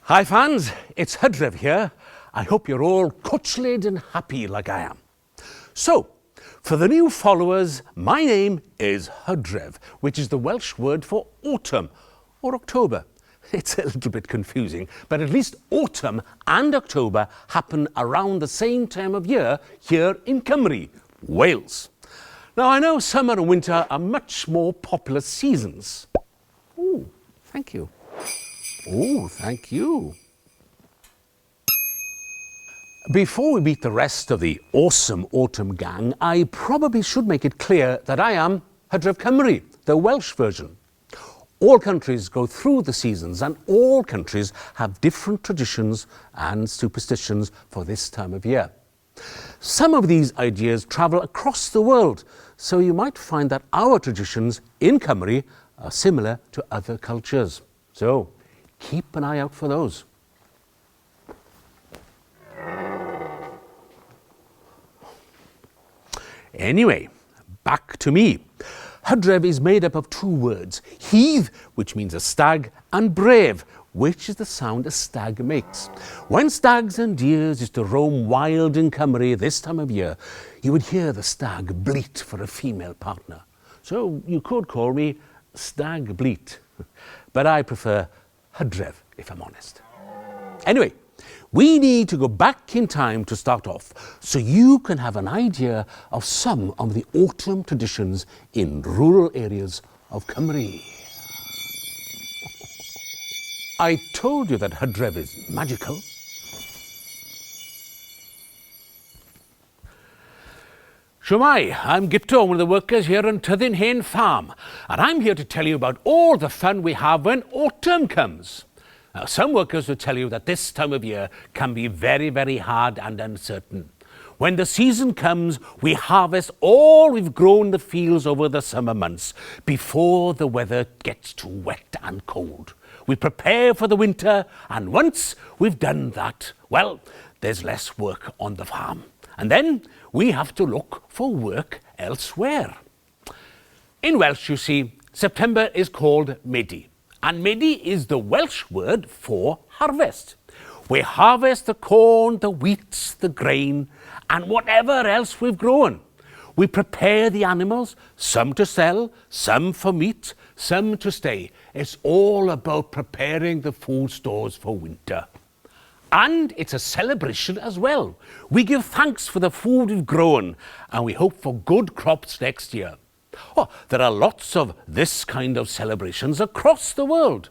Hi fans, it's Hydref here. I hope you're all cwtchlyd and happy like I am. So, for the new followers, my name is Hydref, which is the Welsh word for autumn or October. It's a little bit confusing, but at least autumn and October happen around the same time of year here in Cymru, Wales. Now I know summer and winter are much more popular seasons. Oh, thank you. Oh, thank you. Before we meet the rest of the awesome autumn gang, I probably should make it clear that I am Hydref Cymru, the Welsh version. All countries go through the seasons and all countries have different traditions and superstitions for this time of year. Some of these ideas travel across the world, so you might find that our traditions in Cymru are similar to other cultures. So, keep an eye out for those. Anyway, back to me. Hydref is made up of two words, heath, which means a stag, and brave, which is the sound a stag makes. When stags and deers used to roam wild in Cymru this time of year, you would hear the stag bleat for a female partner. So you could call me Stag Bleat, but I prefer Hydref, if I'm honest. Anyway, we need to go back in time to start off, so you can have an idea of some of the autumn traditions in rural areas of Cymru. I told you that Hydref is magical. Shwmai, I'm Gito, one of the workers here on Tyddyn Hen Farm, and I'm here to tell you about all the fun we have when autumn comes. Now, some workers will tell you that this time of year can be very, very hard and uncertain. When the season comes, we harvest all we've grown in the fields over the summer months before the weather gets too wet and cold. We prepare for the winter, and once we've done that, well, there's less work on the farm. And then we have to look for work elsewhere. In Welsh, you see, September is called Medi. And Medi is the Welsh word for harvest. We harvest the corn, the wheat, the grain, and whatever else we've grown. We prepare the animals, some to sell, some for meat, some to stay. It's all about preparing the food stores for winter. And it's a celebration as well. We give thanks for the food we've grown, and we hope for good crops next year. Oh, there are lots of this kind of celebrations across the world.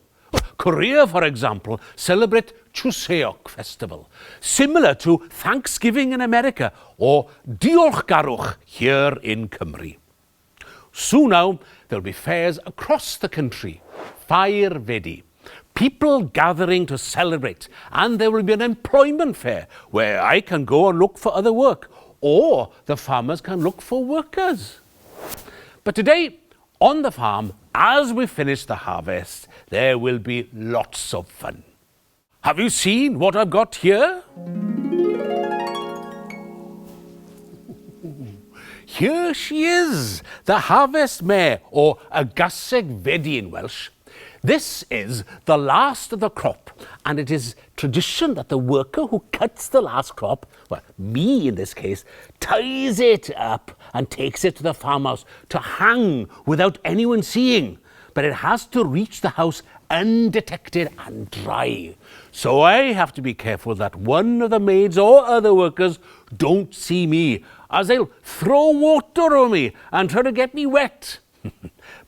Korea, for example, celebrate Chuseok Festival, similar to Thanksgiving in America or Diolchgarwch here in Cymru. Soon now, there'll be fairs across the country, Ffair Fedi, people gathering to celebrate, and there will be an employment fair where I can go and look for other work, or the farmers can look for workers. But today, on the farm, as we finish the harvest, there will be lots of fun. Have you seen what I've got here? Here she is, the harvest mare, or a gaseg fedi in Welsh. This is the last of the crop, and it is tradition that the worker who cuts the last crop, well, me in this case, ties it up and takes it to the farmhouse to hang without anyone seeing. But it has to reach the house undetected and dry. So I have to be careful that one of the maids or other workers don't see me, as they'll throw water on me and try to get me wet.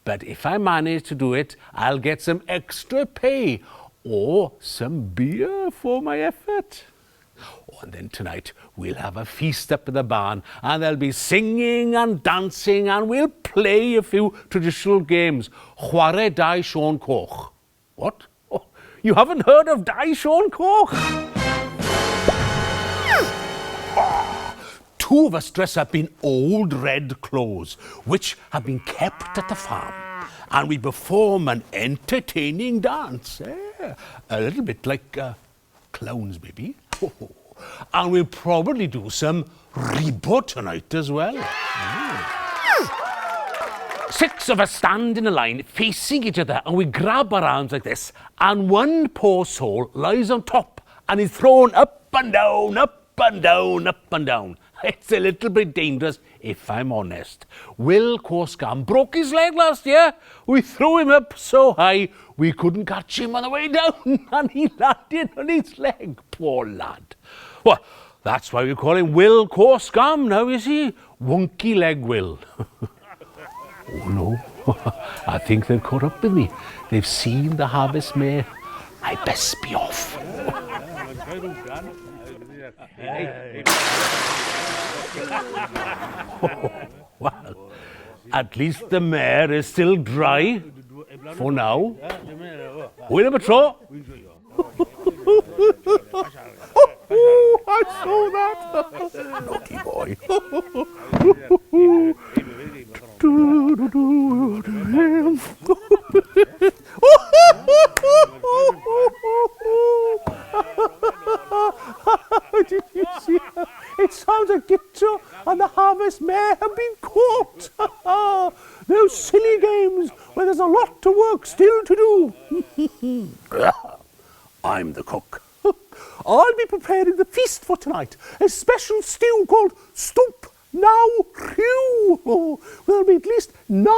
But if I manage to do it, I'll get some extra pay or some beer for my effort. Oh, and then tonight we'll have a feast up in the barn, and there'll be singing and dancing, and we'll play a few traditional games. Chwarae Dau Sion Coch. What? Oh, you haven't heard of Dau Sion Coch? Two of us dress up in old red clothes, which have been kept at the farm, and we perform an entertaining dance. A little bit like clowns, maybe. And we'll probably do some rebo tonight as well. 6 of us stand in a line facing each other and we grab our arms like this and one poor soul lies on top and is thrown up and down, up and down, up and down. It's a little bit dangerous if I'm honest. Will Corscam broke his leg last year. We threw him up so high we couldn't catch him on the way down and he landed on his leg. Poor lad. Well, that's why we call him Will Corscam now, you see. Wonky leg Will. Oh no, I think they've caught up with me. They've seen the harvest mare. I best be off. Well, at least the mare is still dry for now. Wait a tro. Oh, I saw that. Naughty boy. Did you see her? It sounds like Gitto and the harvest mare have been caught. Those silly games where there's a lot of work still to do. I'm the cook. I'll be preparing the feast for tonight. A special stew called Stoop Now Rhew. Oh, there'll be at least 9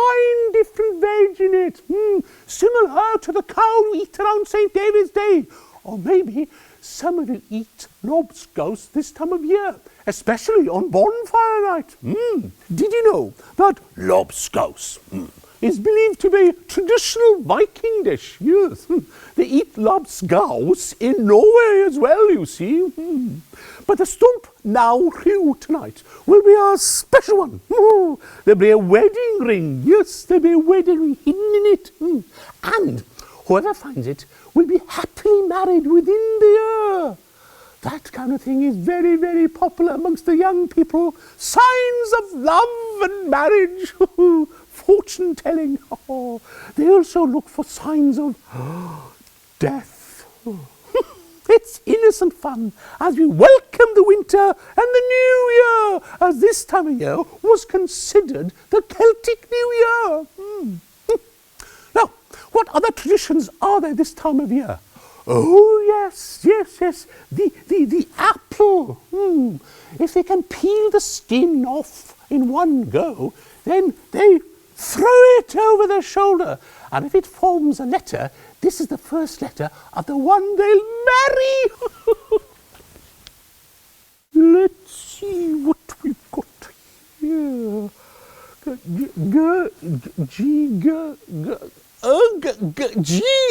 different veg in it. Similar to the cow you eat around St. David's Day. Or maybe some of you eat lobscouse this time of year, especially on bonfire night. Did you know that lobscouse is believed to be a traditional Viking dish? Yes, they eat lobscouse in Norway as well, you see. But the Stump Now Rhew tonight will be our special one. There'll be a wedding ring. Yes, there'll be a wedding ring hidden in it. And whoever finds it will be happily married within the year. That kind of thing is very, very popular amongst the young people. Signs of love and marriage. Fortune telling. They also look for signs of death. It's innocent fun as we welcome the winter and the new year, as this time of year was considered the Celtic New Year. Now, what other traditions are there this time of year? Oh, yes. The apple. If they can peel the skin off in one go, then they throw it over their shoulder. And if it forms a letter, this is the first letter of the one they'll marry. Let's see what we've got here.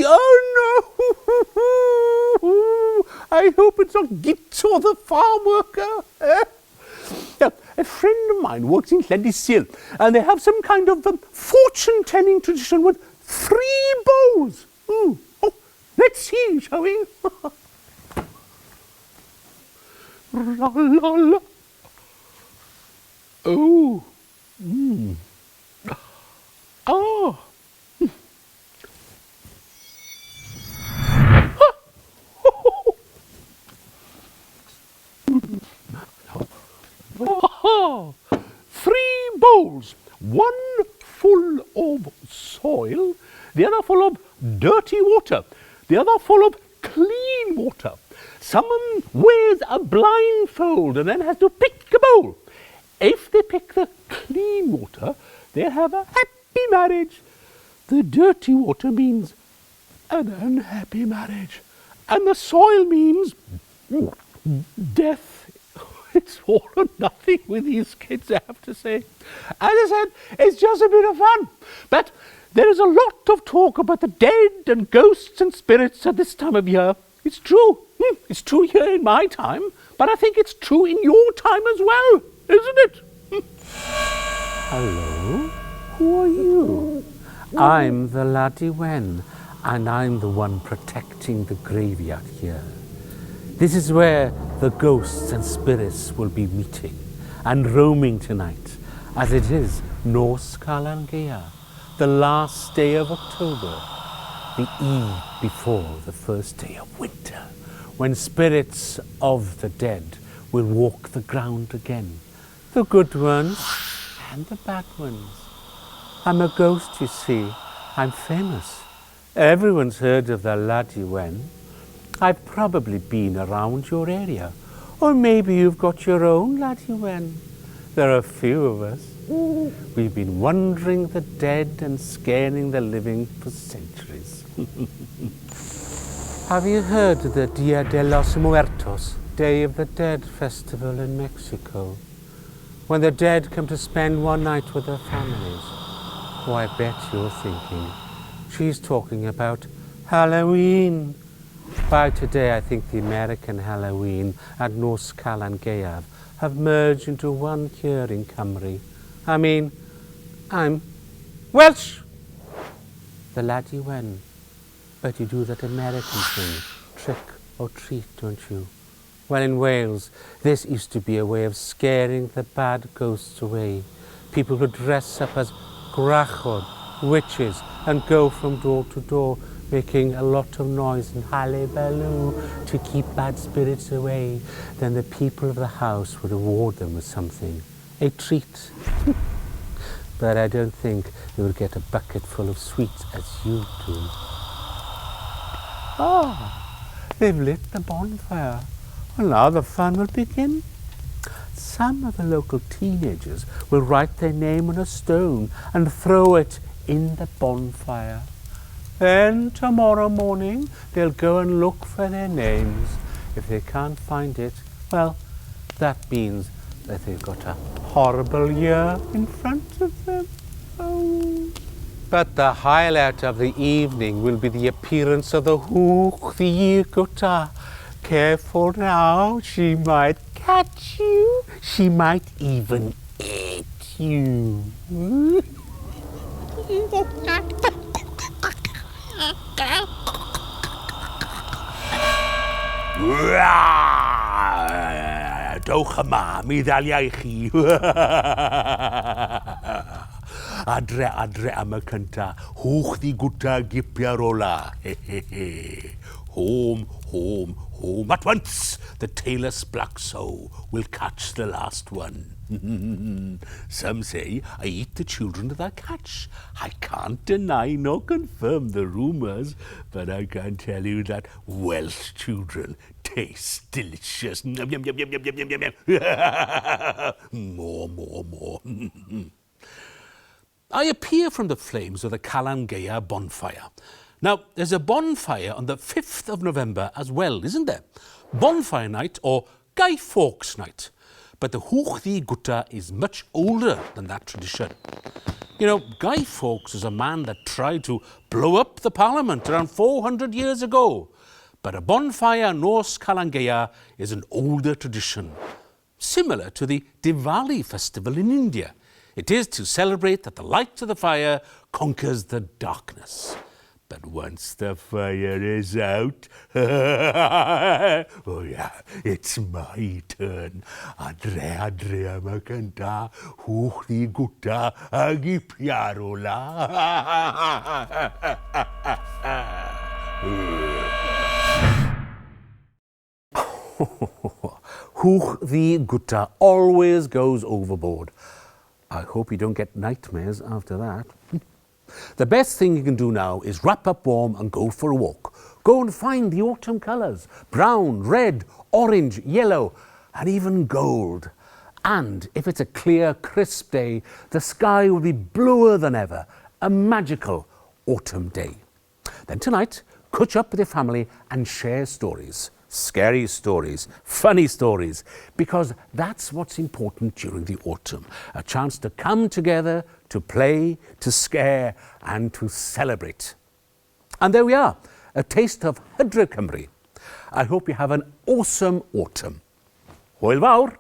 Oh no! I hope it's not Git or the farm worker. A friend of mine works in Llandysil, and they have some kind of fortune-telling tradition with 3 bows. Oh, let's see, shall we? La, la, la. Oh. Oh. Oh, 3 bowls, one full of soil, the other full of dirty water, the other full of clean water. Someone wears a blindfold and then has to pick a bowl. If they pick the clean water, they'll have a happy marriage. The dirty water means an unhappy marriage. And the soil means death. It's all or nothing with these kids, I have to say. As I said, it's just a bit of fun. But there is a lot of talk about the dead and ghosts and spirits at this time of year. It's true. It's true here in my time, but I think it's true in your time as well, isn't it? Hello? Who are you? I'm the laddie Wen, and I'm the one protecting the graveyard here. This is where the ghosts and spirits will be meeting and roaming tonight, as it is Nos Calan Gaeaf, the last day of October, the eve before the first day of winter, when spirits of the dead will walk the ground again, the good ones and the bad ones. I'm a ghost, you see. I'm famous. Everyone's heard of the laddie wen. I've probably been around your area. Or maybe you've got your own laddie wen. There are a few of us. We've been wandering the dead and scaring the living for centuries. Have you heard of the Dia de los Muertos, Day of the Dead festival in Mexico? When the dead come to spend one night with their families. Oh, I bet you're thinking, she's talking about Halloween. By today, I think the American Halloween and Nos Calan Gaeaf have merged into one here in Cymru. I mean, I'm Welsh. The laddie wen. But you do that American thing, trick or treat, don't you? Well, in Wales, this used to be a way of scaring the bad ghosts away. People would dress up as gwrachod, witches, and go from door to door, making a lot of noise and hullabaloo to keep bad spirits away. Then the people of the house would reward them with something, a treat. But I don't think they would get a bucket full of sweets as you do. Ah, they've lit the bonfire. Well, now the fun will begin. Some of the local teenagers will write their name on a stone and throw it in the bonfire. Then tomorrow morning they'll go and look for their names. If they can't find it, well, that means that they've got a horrible year in front of them. Oh. But the highlight of the evening will be the appearance of the Hwch Gutta. Careful now, she might catch you. She might even eat you. Dowch yma, mi ddaliau chi. Adre am y cynta, Hwch Gutta gipia'r ola. Home, home, home. At once, the tailor's black sow will catch the last one. Some say I eat the children that I catch. I can't deny nor confirm the rumours, but I can tell you that Welsh children taste delicious. Yum, yum, yum, yum, yum, yum, yum, yum. More, more, more. I appear from the flames of the Calan Gaeaf bonfire. Now, there's a bonfire on the 5th of November as well, isn't there? Bonfire night or Guy Fawkes night. But the Hwch Gutta is much older than that tradition. You know, Guy Fawkes is a man that tried to blow up the Parliament around 400 years ago. But a bonfire Nos Calan Gaeaf is an older tradition, similar to the Diwali festival in India. It is to celebrate that the light of the fire conquers the darkness. But once the fire is out, oh yeah, it's my turn. Adre am y cynta, Hwch Gutta a gipia'r ola. Hwch Gutta always goes overboard. I hope you don't get nightmares after that. The best thing you can do now is wrap up warm and go for a walk. Go and find the autumn colours, brown, red, orange, yellow, and even gold. And if it's a clear, crisp day, the sky will be bluer than ever. A magical autumn day. Then tonight, catch up with your family and share stories. Scary stories, funny stories, because that's what's important during the autumn. A chance to come together, to play, to scare, and to celebrate. And there we are, a taste of Hydref Cymru. I hope you have an awesome autumn. Hwyl fawr!